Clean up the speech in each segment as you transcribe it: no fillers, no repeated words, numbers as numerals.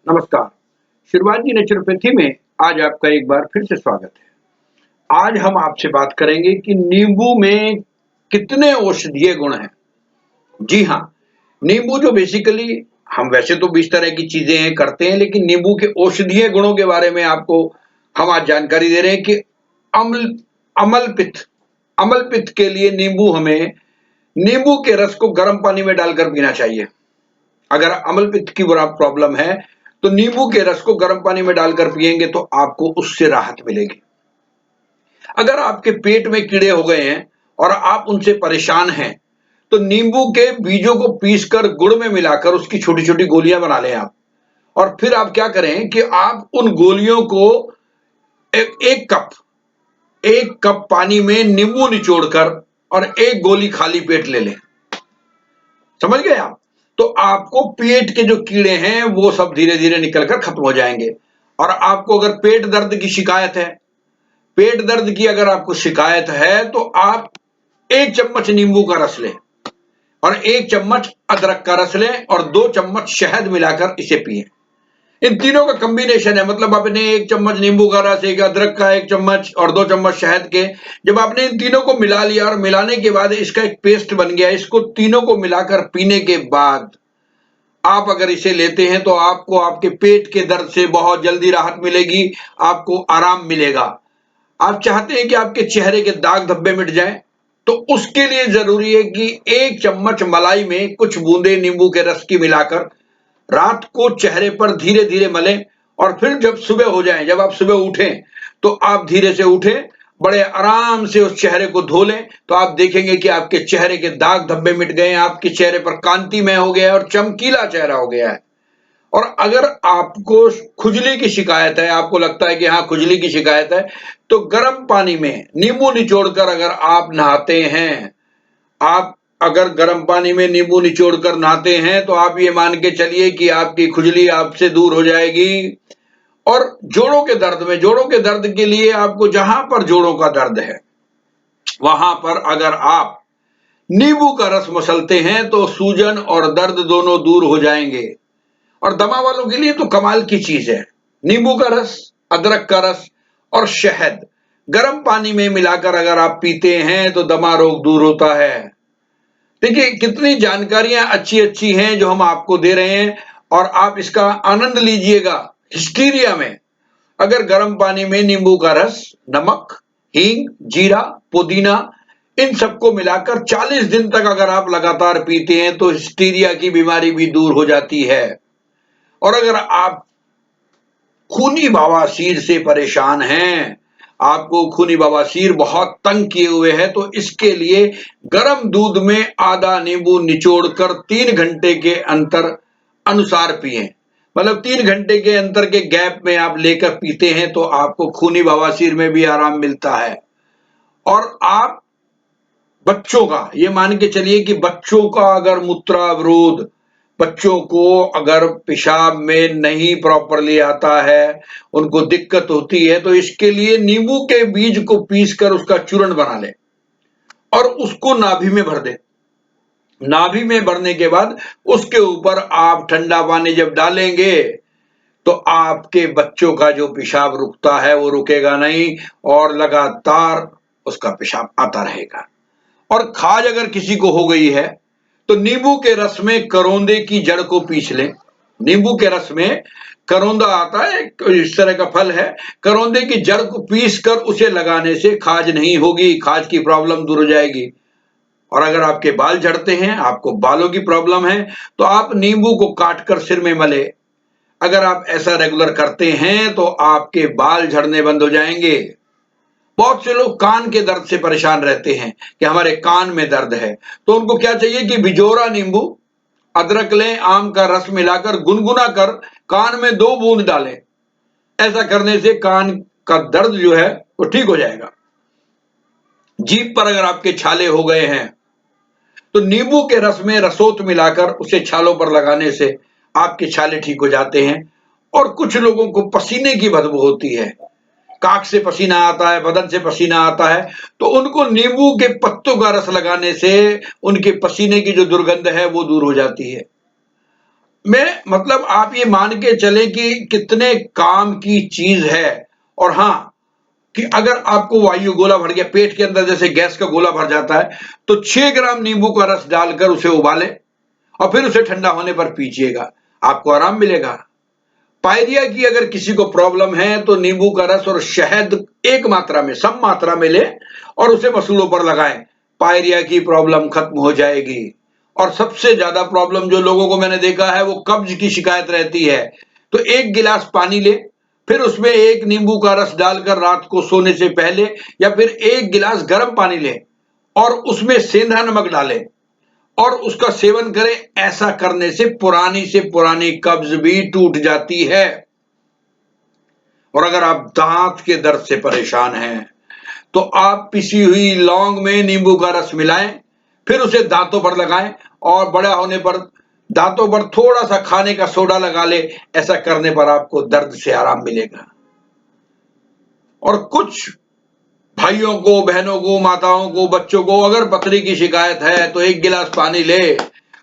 नमस्कार। शिवाजी नेचुरोपैथी में आज आपका एक बार फिर से स्वागत है। आज हम आपसे बात करेंगे कि नींबू में कितने औषधीय गुण हैं। जी हाँ, नींबू जो बेसिकली हम वैसे तो 20 तरह की चीजें हैं करते हैं, लेकिन नींबू के औषधीय गुणों के बारे में आपको हम आज जानकारी दे रहे हैं कि अम्ल अमल पित्त अमल पित्त के लिए नींबू के रस को गर्म पानी में डालकर पीना चाहिए। अगर अम्ल पित्त की प्रॉब्लम है तो नींबू के रस को गर्म पानी में डालकर पिएंगे तो आपको उससे राहत मिलेगी। अगर आपके पेट में कीड़े हो गए हैं और आप उनसे परेशान हैं तो नींबू के बीजों को पीसकर गुड़ में मिलाकर उसकी छोटी छोटी गोलियां बना लें आप। और फिर आप क्या करें कि आप उन गोलियों को एक कप पानी में नींबू निचोड़कर और एक गोली खाली पेट ले लें। समझ गए आप? तो आपको पेट के जो कीड़े हैं वो सब धीरे धीरे निकलकर खत्म हो जाएंगे। और आपको अगर पेट दर्द की शिकायत है, पेट दर्द की अगर आपको शिकायत है तो आप 1 चम्मच नींबू का रस लें और 1 चम्मच अदरक का रस लें और 2 चम्मच शहद मिलाकर इसे पिएं। इन तीनों का कॉम्बिनेशन है, मतलब आपने 1 चम्मच नींबू का रस, एक अदरक का 1 चम्मच और 2 चम्मच शहद के, जब आपने इन तीनों को मिला लिया और मिलाने के बाद इसका एक पेस्ट बन गया, इसको तीनों को मिलाकर पीने के बाद आप अगर इसे लेते हैं तो आपको आपके पेट के दर्द से बहुत जल्दी राहत मिलेगी, आपको आराम मिलेगा। आप चाहते हैं कि आपके चेहरे के दाग धब्बे मिट जाएं, तो उसके लिए जरूरी है कि 1 चम्मच मलाई में कुछ बूंदे नींबू के रस की मिलाकर रात को चेहरे पर धीरे धीरे मलें और फिर जब सुबह हो जाए, जब आप सुबह उठें तो आप धीरे से उठें, बड़े आराम से उस चेहरे को धो लें, तो आप देखेंगे कि आपके चेहरे के दाग धब्बे मिट गए हैं, आपके चेहरे पर कांतिमय हो गया है और चमकीला चेहरा हो गया है। और अगर आपको खुजली की शिकायत है, आपको लगता है कि हाँ खुजली की शिकायत है, तो गर्म पानी में नींबू निचोड़कर अगर आप नहाते हैं, आप अगर गर्म पानी में नींबू निचोड़कर नहाते हैं तो आप ये मान के चलिए कि आपकी खुजली आपसे दूर हो जाएगी। और जोड़ों के दर्द के लिए आपको जहां पर जोड़ों का दर्द है वहां पर अगर आप नींबू का रस मसलते हैं तो सूजन और दर्द दोनों दूर हो जाएंगे। और दमा वालों के लिए तो कमाल की चीज है, नींबू का रस, अदरक का रस और शहद गर्म पानी में मिलाकर अगर आप पीते हैं तो दमा रोग दूर होता है। देखिए कितनी जानकारियां अच्छी अच्छी हैं जो हम आपको दे रहे हैं और आप इसका आनंद लीजिएगा। हिस्टीरिया में अगर गर्म पानी में नींबू का रस, नमक, हींग, जीरा, पुदीना इन सबको मिलाकर 40 दिन तक अगर आप लगातार पीते हैं तो हिस्टीरिया की बीमारी भी दूर हो जाती है। और अगर आप खूनी बवासीर से परेशान हैं, आपको खूनी बवासीर बहुत तंग किए हुए है, तो इसके लिए गर्म दूध में आधा नींबू निचोड़कर 3 घंटे के अंतर अनुसार पिएं। मतलब 3 घंटे के अंतर के गैप में आप लेकर पीते हैं तो आपको खूनी बवासीर में भी आराम मिलता है। और आप बच्चों का ये मान के चलिए कि बच्चों का अगर मूत्रावरोध, बच्चों को अगर पेशाब में नहीं प्रॉपरली आता है, उनको दिक्कत होती है, तो इसके लिए नींबू के बीज को पीसकर उसका चूर्ण बना लें और उसको नाभि में भर दें। नाभि में भरने के बाद उसके ऊपर आप ठंडा पानी जब डालेंगे तो आपके बच्चों का जो पेशाब रुकता है वो रुकेगा नहीं और लगातार उसका पेशाब आता रहेगा। और खाज अगर किसी को हो गई है तो नींबू के रस में करौंदे की जड़ को पीस लें। नींबू के रस में करौंदा आता है, इस तरह का फल है, करौंदे की जड़ को पीस कर उसे लगाने से खाज नहीं होगी, खाज की प्रॉब्लम दूर हो जाएगी। और अगर आपके बाल झड़ते हैं, आपको बालों की प्रॉब्लम है, तो आप नींबू को काटकर सिर में मले। अगर आप ऐसा रेगुलर करते हैं तो आपके बाल झड़ने बंद हो जाएंगे। बहुत से लोग कान के दर्द से परेशान रहते हैं कि हमारे कान में दर्द है, तो उनको क्या चाहिए कि बिजोरा नींबू, अदरक लें, आम का रस मिलाकर गुनगुना कर कान में 2 बूंद डालें। ऐसा करने से कान का दर्द जो है वो ठीक हो जाएगा। जीभ पर अगर आपके छाले हो गए हैं तो नींबू के रस में रसोत मिलाकर उसे छालों पर लगाने से आपके छाले ठीक हो जाते हैं। और कुछ लोगों को पसीने की बदबू होती है, काख से पसीना आता है, बदन से पसीना आता है, तो उनको नींबू के पत्तों का रस लगाने से उनके पसीने की जो दुर्गंध है वो दूर हो जाती है। में मतलब आप ये मान के चले कि कितने काम की चीज है। और हाँ, कि अगर आपको वायु गोला भर गया पेट के अंदर, जैसे गैस का गोला भर जाता है, तो 6 ग्राम नींबू का रस डालकर उसे उबालें और फिर उसे ठंडा होने पर पीजिएगा, आपको आराम मिलेगा। पायरिया की अगर किसी को प्रॉब्लम है तो नींबू का रस और शहद एक मात्रा में, सम मात्रा में ले और उसे मसूड़ों पर लगाएं, पायरिया की प्रॉब्लम खत्म हो जाएगी। और सबसे ज्यादा प्रॉब्लम जो लोगों को मैंने देखा है वो कब्ज की शिकायत रहती है, तो 1 गिलास पानी ले, फिर उसमें 1 नींबू का रस डालकर रात को सोने से पहले, या फिर 1 गिलास गर्म पानी ले और उसमें सेंधा नमक डालें और उसका सेवन करें। ऐसा करने से पुरानी कब्ज भी टूट जाती है। और अगर आप दांत के दर्द से परेशान हैं तो आप पिसी हुई लौंग में नींबू का रस मिलाएं, फिर उसे दांतों पर लगाएं और बड़ा होने पर दांतों पर थोड़ा सा खाने का सोडा लगा ले। ऐसा करने पर आपको दर्द से आराम मिलेगा। और कुछ भाइयों को, बहनों को, माताओं को, बच्चों को अगर पथरी की शिकायत है तो 1 गिलास पानी ले,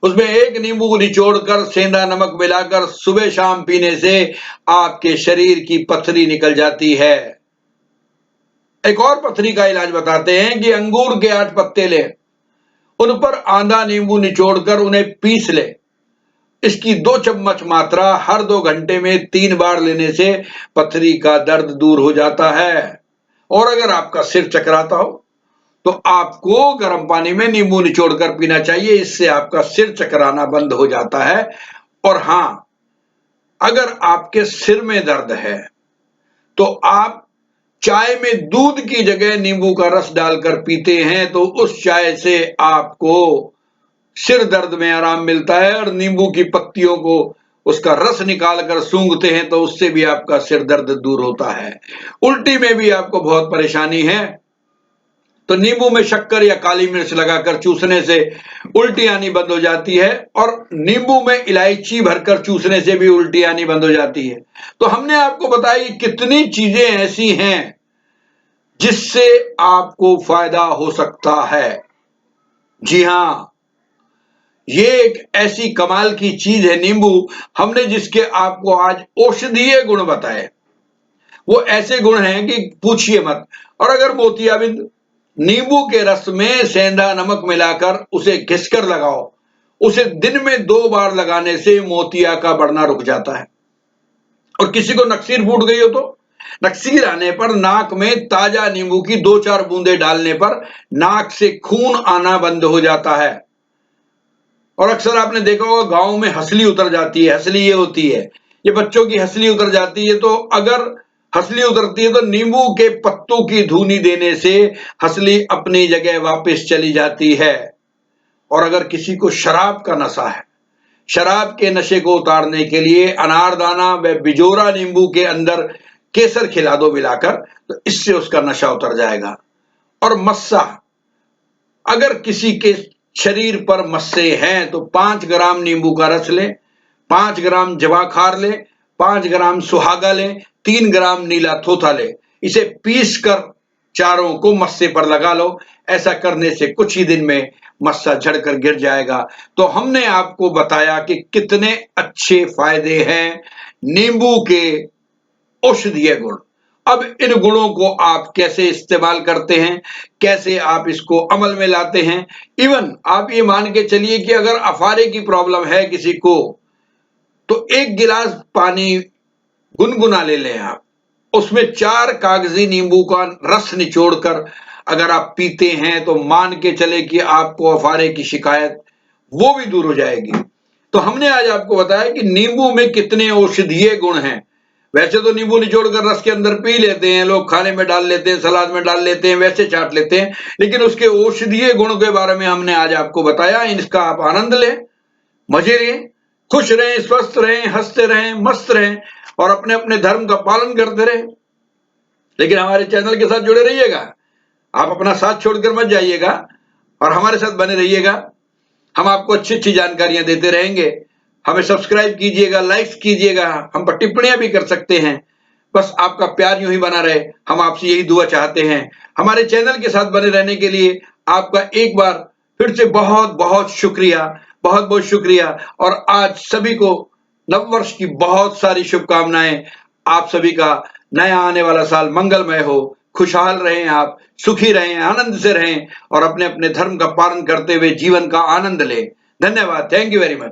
उसमें 1 नींबू निचोड़कर सेंधा नमक मिलाकर सुबह शाम पीने से आपके शरीर की पथरी निकल जाती है। एक और पथरी का इलाज बताते हैं कि अंगूर के 8 पत्ते ले, उन पर आधा नींबू निचोड़कर उन्हें पीस ले। इसकी 2 चम्मच मात्रा हर 2 घंटे में 3 बार लेने से पथरी का दर्द दूर हो जाता है। और अगर आपका सिर चकराता हो तो आपको गर्म पानी में नींबू निचोड़कर पीना चाहिए, इससे आपका सिर चकराना बंद हो जाता है। और हां, अगर आपके सिर में दर्द है तो आप चाय में दूध की जगह नींबू का रस डालकर पीते हैं तो उस चाय से आपको सिर दर्द में आराम मिलता है। और नींबू की पत्तियों को उसका रस निकालकर सूंघते हैं तो उससे भी आपका सिर दर्द दूर होता है। उल्टी में भी आपको बहुत परेशानी है तो नींबू में शक्कर या काली मिर्च लगाकर चूसने से उल्टी आनी बंद हो जाती है। और नींबू में इलायची भरकर चूसने से भी उल्टी आनी बंद हो जाती है। तो हमने आपको बताया कि कितनी चीजें ऐसी हैं जिससे आपको फायदा हो सकता है। जी हां, ये एक ऐसी कमाल की चीज है नींबू, हमने जिसके आपको आज औषधीय गुण बताए। वो ऐसे गुण हैं कि पूछिए मत। और अगर मोतियाबिंद नींबू के रस में सेंधा नमक मिलाकर उसे घिसकर लगाओ, उसे दिन में 2 बार लगाने से मोतिया का बढ़ना रुक जाता है। और किसी को नक्सीर फूट गई हो तो नक्सीर आने पर नाक में ताजा नींबू की 2-4 बूंदे डालने पर नाक से खून आना बंद हो जाता है। और अक्सर आपने देखा होगा गांव में हंसली उतर जाती है। हंसली ये होती है, ये बच्चों की हंसली उतर जाती है, तो अगर हंसली उतरती है तो नींबू के पत्तों की धूनी देने से हंसली अपनी जगह वापस चली जाती है। और अगर किसी को शराब का नशा है, शराब के नशे को उतारने के लिए अनारदाना व बिजोरा नींबू के अंदर केसर खिला दो मिलाकर, तो इससे उसका नशा उतर जाएगा। और मस्सा, अगर किसी के शरीर पर मस्से हैं तो 5 ग्राम नींबू का रस लें, 5 ग्राम जवाखार लें, 5 ग्राम सुहागा लें, 3 ग्राम नीला थोथा लें। इसे पीस कर चारों को मस्से पर लगा लो। ऐसा करने से कुछ ही दिन में मस्सा झड़कर गिर जाएगा। तो हमने आपको बताया कि कितने अच्छे फायदे हैं नींबू के औषधीय गुण। अब इन गुणों को आप कैसे इस्तेमाल करते हैं, कैसे आप इसको अमल में लाते हैं। इवन आप ये मान के चलिए कि अगर अफारे की प्रॉब्लम है किसी को, तो 1 गिलास पानी गुनगुना ले लें आप, उसमें 4 कागजी नींबू का रस निचोड़कर अगर आप पीते हैं तो मान के चले कि आपको अफारे की शिकायत वो भी दूर हो जाएगी। तो हमने आज आपको बताया कि नींबू में कितने औषधीय गुण हैं। वैसे तो नींबू निचोड़कर रस के अंदर पी लेते हैं लोग, खाने में डाल लेते हैं, सलाद में डाल लेते हैं, वैसे चाट लेते हैं, लेकिन उसके औषधीय गुण के बारे में हमने आज आपको बताया। इसका आप आनंद लें, मजे लें, खुश रहें, स्वस्थ रहें, हंसते रहें, मस्त रहें और अपने अपने धर्म का पालन करते रहें। लेकिन हमारे चैनल के साथ जुड़े रहिएगा, आप अपना साथ छोड़कर मत जाइएगा और हमारे साथ बने रहिएगा। हम आपको अच्छी अच्छी जानकारियां देते रहेंगे। हमें सब्सक्राइब कीजिएगा, लाइक्स कीजिएगा, हम पर टिप्पणियां भी कर सकते हैं। बस आपका प्यार यूं ही बना रहे, हम आपसे यही दुआ चाहते हैं। हमारे चैनल के साथ बने रहने के लिए आपका एक बार फिर से बहुत बहुत शुक्रिया। बहुत बहुत शुक्रिया। और आज सभी को नववर्ष की बहुत सारी शुभकामनाएं। आप सभी का नया आने वाला साल मंगलमय हो, खुशहाल रहें, आप सुखी रहें, आनंद से रहें और अपने अपने धर्म का पालन करते हुए जीवन का आनंद लें। धन्यवाद। Thank you very much.